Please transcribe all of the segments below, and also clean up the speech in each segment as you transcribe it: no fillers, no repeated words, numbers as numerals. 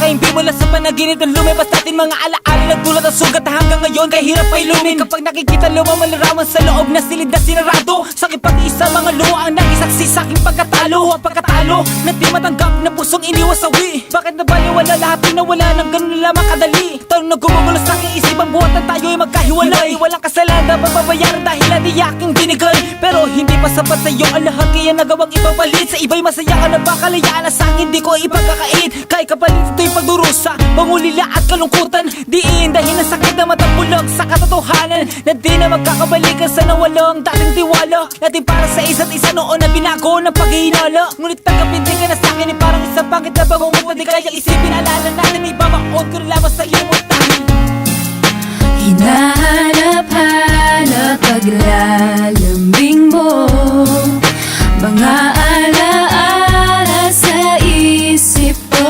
Maimbing mula sa panaginip na lumabas natin mga alaala nagdulot ang sugat na hanggang ngayon kay hirap ay lumin. Kapag nakikita lumamalaraman sa loob na silid na sinarado, sa aking pag-iisa mga luha ang nakisaksi sa aking pagkatalo. Ang pagkatalo na di matanggap na pusong iniwasawi. Bakit nabaliwala lahat pinawala ng ganun lamang kadali? Tanong na gumugulo sa aking isip ang buhat na tayo'y magkahiwalay. Walang kasalanan pababayaran dahil hindi aking binigay. Pero hindi pa sapat sa'yo ang lahat kaya nagawang ipapalit. Sa iba'y masaya ka na ba kalayaan na sa'kin hindi ko ipagkakait. Kaya kapalit ito'y pagdurusa, pangulila at kalungkutan. Di iindahin ang sakit na matapulog sa katotohanan na di na magkakabalikan sa nawalong dating tiwala natin para sa isa't isa noon na binago ng paghihinala. Ngunit tanggapin din ka na sa'kin parang isang pangit na bangumot. Di kaya isipin alala natin may babaon ko lamang sa limutan. Hinahanap-hanap paglalambing mo, mga alaala sa isip ko.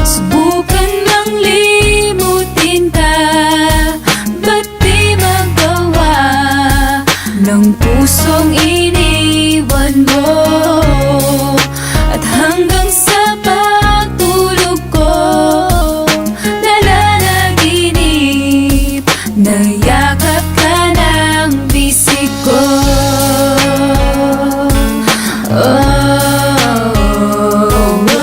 Subukan mang limutin ka, ba't di magawa ng pusong iniwan mo? At hanggang sa pagtulog ko, nayakap ka ng bisig ko.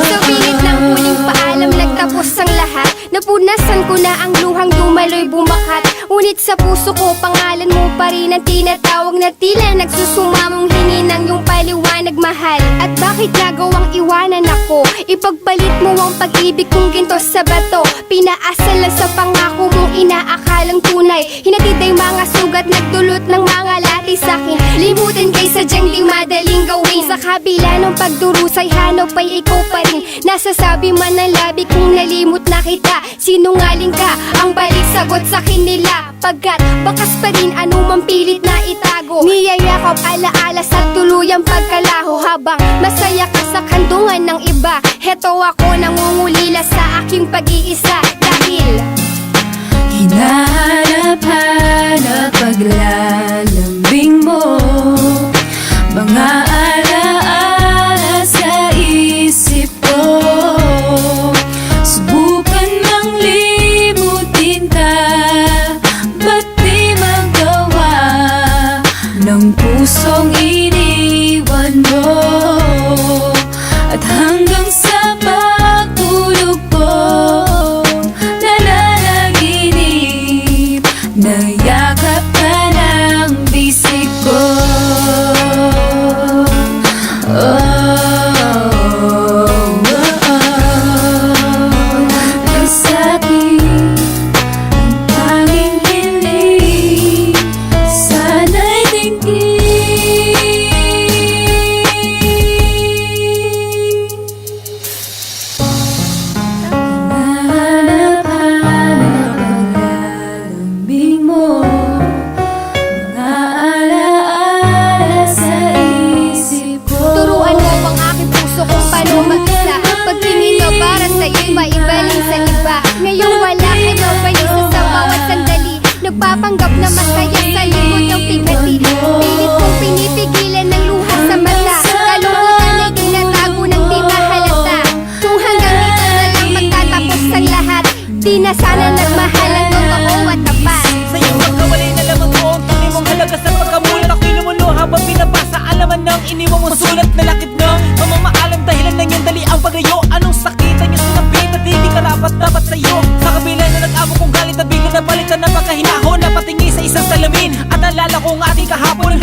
Sa pilit ng huling paalam nagtapos ang lahat. Napunasan ko na ang luhang dumaloy bumakat. Ngunit sa puso ko pangalan mo pa rin ang tinatawag na tila nagsusumamong hininang yung paliwanag mahal. At bakit nagawang iwanan ako? Ipagpalit mo ang pag-ibig kong ginto sa bato. Pinaasal lang sa pangako mong inaakalang tunay. Hinatid ay mga sugat nagdulot ng mga lati sa'kin. Limutin kay sadyang di madaling gawin. Sa kabila ng pagdurusay hanap ay ikaw pa rin. Nasasabi man ng labi kung nalimot na kita. Sinungaling ka ang balik sagot sa nila. Pagkat bakas pa rin anumang pilit na itago. Niyayakap alaala sa tuluyang pagkalaho. Habang masaya ka sa kantungan ng iba, heto ako nangungulila sa aking pag-iisa. Dahil hinahanap-hanap paglalambing mo, mga alaala sa isip ko. Subukan mang limutin ka, ba't di magawa ng pusong iniwan mo? At hanggang sa pagtulog ko, nayakap ka ng bisig ko. Ang sakit, ang tanging hiling, sana'y tingin. Hinahanap-hanap paglalambing mo, mga alaala sa isip ko. turuan mo ang aking puso kung paano mag-isa. Pagtingin mo para sa iba, ibaling sa iba. Ngayong wala ka na balisa sa bawat sandali. Nagpapanggap na masaya sa likod ng pigati. Pilit kong pinipigilan ng luha sa mata. Kalungkutan ay tinatago ng di mahalata. Kung hanggang dito na lang magtatapos ang lahat, di na sana nagmahal ang totoo at tapat. Sa'yo magkawalay na lamang ko ang tunay mong halaga sa pagkamulat. Ako'y lumuluha habang pinabasa alaman ng iniwan mong sulat na lakit na mamamaalam dahilan ng iyong dali ang paglayo. Anong sakit ang iyong sinapit at hindi karapat dapat sa'yo? Sa kabila na nag-amo kong galit na bigla na palitan na pagkahinahon na patingi sa isang salamin. At nalala ko ang ating kahapon